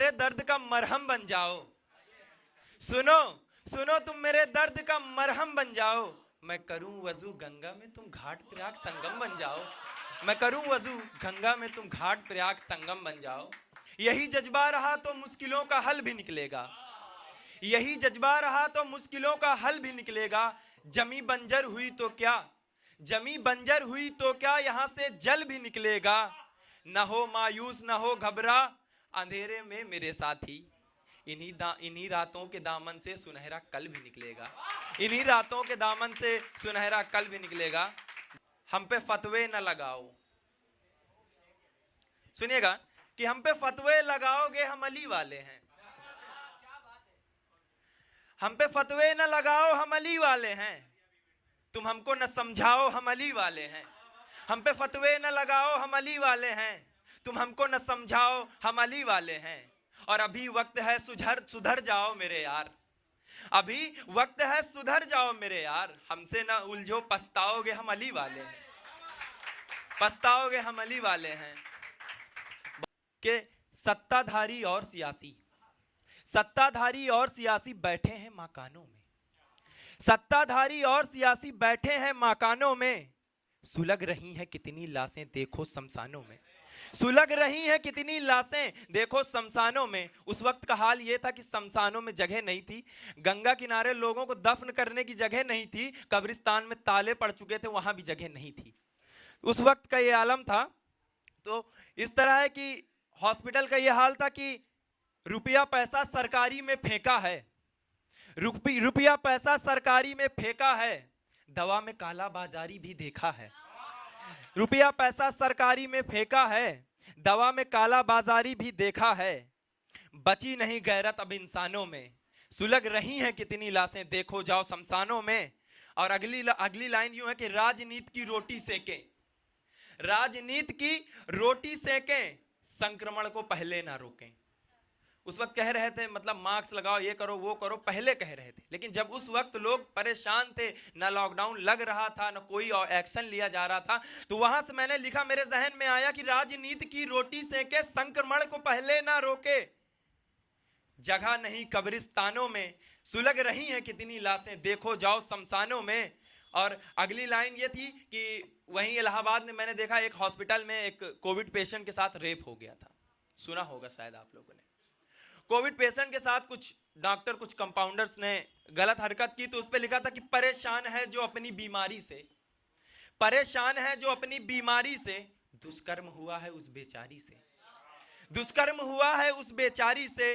मेरे दर्द का मरहम बन जाओ। सुनो सुनो तुम मेरे दर्द का मरहम बन जाओ। मैं करूं वजू गंगा में, तुम घाट प्रयाग संगम बन जाओ। मैं करूं वजू गंगा में, तुम घाट प्रयाग संगम बन जाओ। यही जज्बा रहा तो मुश्किलों का हल भी निकलेगा। यही जज्बा रहा तो मुश्किलों का हल भी निकलेगा। जमी बंजर हुई तो क्या, जमी बंजर हुई तो क्या, यहां से जल भी निकलेगा। न हो मायूस न हो घबरा, अंधेरे में मेरे साथी, इन्हीं रातों के दामन से सुनहरा कल भी निकलेगा। इन्हीं रातों के दामन से सुनहरा कल भी निकलेगा। हम पे फतवे न लगाओ, सुनिएगा, कि हम पे फतवे लगाओगे, हम अली वाले हैं। हम पे फतवे न लगाओ, हम अली वाले हैं। तुम हमको न समझाओ, हम अली वाले हैं। हम पे फतवे न लगाओ, हम अली वाले हैं। तुम हमको न समझाओ, हम अली वाले हैं। और अभी वक्त है सुधर जाओ मेरे यार। अभी वक्त है सुधर जाओ मेरे यार। हमसे न उलझो, पछताओगे, हम अली वाले हैं। पछताओगे, हम अली वाले हैं। कि सत्ताधारी और सियासी, सत्ताधारी और सियासी बैठे हैं मकानों में। सत्ताधारी और सियासी बैठे हैं मकानों में। सुलग रही हैं कितनी लाशें देखो शमशानों में। सुलग रही हैं कितनी लाशें देखो शमशानों में। उस वक्त का हाल यह था कि शमशानों में जगह नहीं थी। गंगा किनारे लोगों को दफन करने की जगह नहीं थी। कब्रिस्तान में ताले पड़ चुके थे, वहां भी जगह नहीं थी। उस वक्त का यह आलम था। तो इस तरह है कि हॉस्पिटल का यह हाल था कि रुपया पैसा सरकारी में फेंका है। रुपया पैसा सरकारी में फेंका है। दवा में काला बाजारी भी देखा है। रुपया पैसा सरकारी में फेंका है, दवा में काला बाजारी भी देखा है। बची नहीं गैरत अब इंसानों में। सुलग रही हैं कितनी लाशें देखो जाओ शमशानों में। और अगली लाइन यूं है कि राजनीति की रोटी सेकें, राजनीति की रोटी सेकें, संक्रमण को पहले ना रोकें। उस वक्त कह रहे थे मतलब मास्क लगाओ, ये करो वो करो, पहले कह रहे थे। लेकिन जब उस वक्त लोग परेशान थे, ना लॉकडाउन लग रहा था, ना कोई एक्शन लिया जा रहा था, तो वहां से मैंने लिखा, मेरे जहन में आया कि राजनीति की रोटी सेके, संक्रमण को पहले ना रोके। जगह नहीं कब्रिस्तानों में, सुलग रही हैं कितनी लाशें देखो जाओ शमशानों में। और अगली लाइन ये थी कि वहीं इलाहाबाद में मैंने देखा एक हॉस्पिटल में एक कोविड पेशेंट के साथ रेप हो गया था। सुना होगा शायद आप लोगों ने। कोविड पेशेंट के साथ कुछ डॉक्टर, कुछ कंपाउंडर्स ने गलत हरकत की। तो उस पर लिखा था कि परेशान है जो अपनी बीमारी से, परेशान है जो अपनी बीमारी से, दुष्कर्म हुआ है उस बेचारी से, दुष्कर्म हुआ है उस बेचारी से।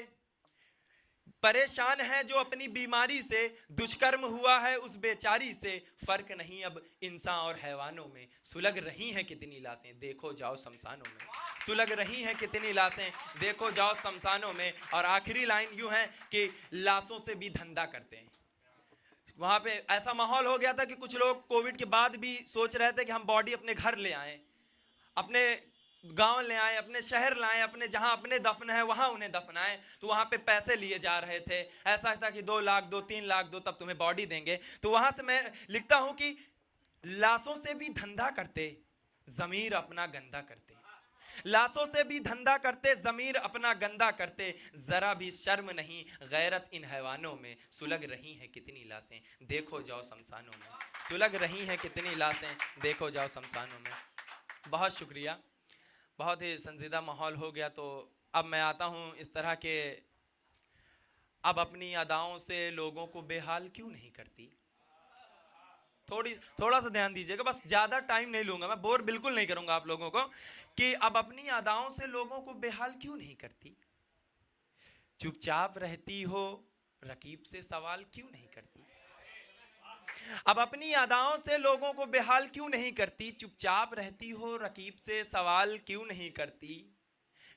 परेशान है जो अपनी बीमारी से, दुष्कर्म हुआ है उस बेचारी से। फर्क नहीं अब इंसान और हैवानों में। सुलग रही हैं कितनी लाशें देखो जाओ शमशानों में। सुलग रही हैं कितनी लाशें देखो जाओ शमशानों में। और आखिरी लाइन यूं है कि लाशों से भी धंधा करते हैं। वहां पे ऐसा माहौल हो गया था कि कुछ लोग कोविड के बाद भी सोच रहे थे कि हम बॉडी अपने घर ले आए, अपने गांव ले आए, अपने शहर लाए, अपने जहां अपने दफन है वहां उन्हें दफनाएं। तो वहां पे पैसे लिए जा रहे थे। ऐसा था कि 2 लाख दो, 3 लाख दो, तब तुम्हें बॉडी देंगे। तो वहां से मैं लिखता हूं कि लाशों से भी धंधा करते, जमीर अपना गंदा करते। लाशों से भी धंधा करते, जमीर अपना गंदा करते। जरा भी शर्म नहीं गैरत इन हैवानों में। सुलग रही हैं कितनी लाशें देखो जाओ शमशानों में। सुलग रही हैं कितनी लाशें देखो जाओ शमशानों में। बहुत शुक्रिया। बहुत ही संजीदा माहौल हो गया। तो अब मैं आता हूँ इस तरह के, अब अपनी अदाओं से लोगों को बेहाल क्यों नहीं करती। थोड़ा सा ध्यान दीजिएगा, बस ज्यादा टाइम नहीं लूंगा, मैं बोर बिल्कुल नहीं करूंगा आप लोगों को। कि अब अपनी अदाओं से लोगों को बेहाल क्यों नहीं करती। चुपचाप रहती हो, रकीब से सवाल क्यों नहीं करती। अब अपनी अदाओं से लोगों को बेहाल क्यों नहीं करती। चुपचाप रहती हो, रकीब से सवाल क्यों नहीं करती।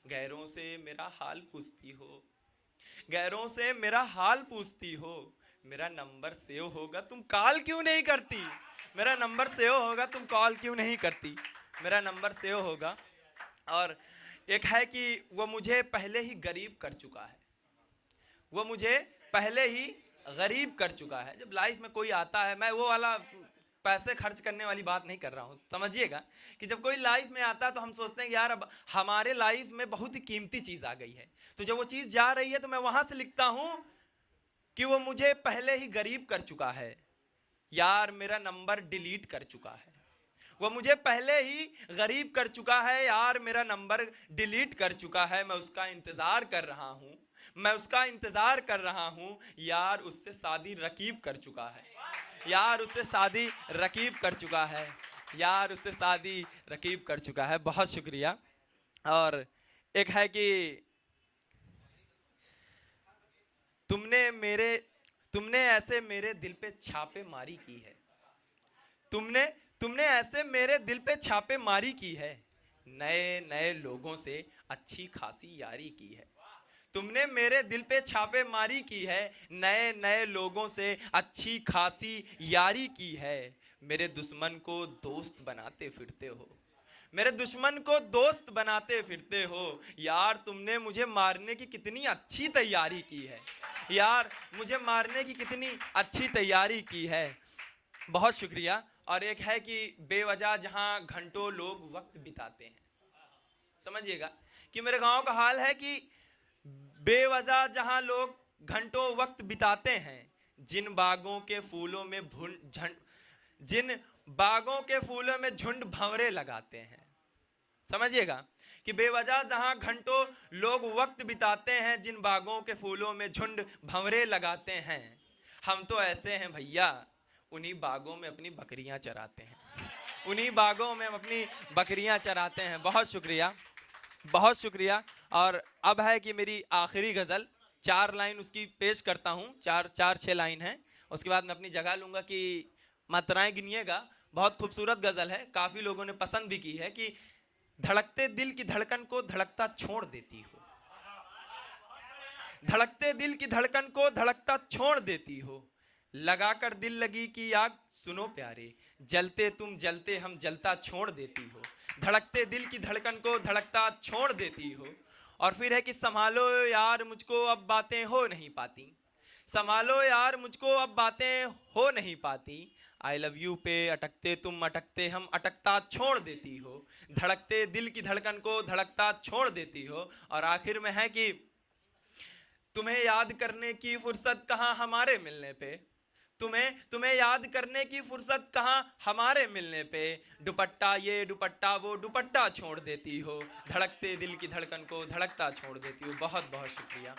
गैरों से मेरा हाल पूछती हो, गैरों से मेरा हाल पूछती हो। मेरा नंबर सेव होगा तुम कॉल क्यों नहीं करती। मेरा नंबर सेव होगा तुम कॉल क्यों नहीं करती। मेरा नंबर सेव होगा। और एक है कि वो मुझे पहले ही गरीब कर चुका है, वो मुझे पहले ही गरीब कर चुका है। जब लाइफ में कोई आता है, मैं वो वाला पैसे खर्च करने वाली बात नहीं कर रहा हूँ, समझिएगा कि जब कोई लाइफ में आता है तो हम सोचते हैं कि यार अब हमारे लाइफ में बहुत ही कीमती चीज़ आ गई है, तो जब वो चीज़ जा रही है तो मैं वहाँ से लिखता हूँ कि वो मुझे पहले ही गरीब कर चुका है, यार मेरा नंबर डिलीट कर चुका है। वो मुझे पहले ही गरीब कर चुका है, यार मेरा नंबर डिलीट कर चुका है, मैं उसका इंतज़ार कर रहा हूँ, मैं उसका इंतज़ार कर रहा हूँ, यार उससे शादी रकीब कर चुका है, यार उससे शादी रकीब कर चुका है, यार उससे शादी रकीब कर चुका है। बहुत शुक्रिया। और एक है कि तुमने ऐसे मेरे दिल पे छापे मारी की है, तुमने तुमने ऐसे मेरे दिल पे छापे मारी की है, नए नए लोगों से अच्छी खासी यारी की है। तुमने मेरे दिल पे छापे मारी की है, नए नए लोगों से अच्छी खासी यारी की है। मेरे दुश्मन को दोस्त बनाते फिरते हो, मेरे दुश्मन को दोस्त बनाते फिरते हो, यार तुमने मुझे मारने की कितनी अच्छी तैयारी की है, यार मुझे मारने की कितनी अच्छी तैयारी की है। बहुत शुक्रिया। और एक है कि बेवजह जहां घंटों लोग वक्त बिताते हैं, समझिएगा कि मेरे गांव का हाल है कि बेवजह जहां लोग घंटों वक्त बिताते हैं, जिन बागों के फूलों में जिन बागों के फूलों में झुंड भंवरे लगाते हैं, समझिएगा कि बेवजह जहां घंटों लोग वक्त बिताते हैं, जिन बागों के फूलों में झुंड भंवरे लगाते हैं, हम तो ऐसे हैं भैया, उन्हीं बागों में अपनी बकरियां चराते हैं, उन्हीं बागों में हम अपनी बकरियां चराते हैं। बहुत शुक्रिया, बहुत शुक्रिया। और अब है कि मेरी आखिरी गज़ल, 4 लाइन उसकी पेश करता हूँ, 6 लाइन है, उसके बाद मैं अपनी जगह लूँगा कि मात्राएं गिनिएगा। बहुत खूबसूरत गज़ल है, काफ़ी लोगों ने पसंद भी की है कि धड़कते दिल की धड़कन को धड़कता छोड़ देती हो, धड़कते दिल की धड़कन को धड़कता छोड़ देती हो, लगाकर दिल लगी की आग सुनो प्यारे, जलते तुम जलते हम जलता छोड़ देती हो, धड़कते दिल की धड़कन को धड़कता छोड़ देती हो। और फिर है कि संभालो यार मुझको अब बातें हो नहीं पाती, संभालो यार मुझको अब बातें हो नहीं पाती, आई लव यू पे अटकते तुम अटकते हम अटकता छोड़ देती हो, धड़कते दिल की धड़कन को धड़कता छोड़ देती हो। और आखिर में है कि तुम्हें याद करने की फुर्सत कहाँ हमारे मिलने पे, तुम्हें तुम्हें याद करने की फुर्सत कहाँ हमारे मिलने पे, दुपट्टा ये दुपट्टा वो दुपट्टा छोड़ देती हो, धड़कते दिल की धड़कन को धड़कता छोड़ देती हो। बहुत बहुत शुक्रिया।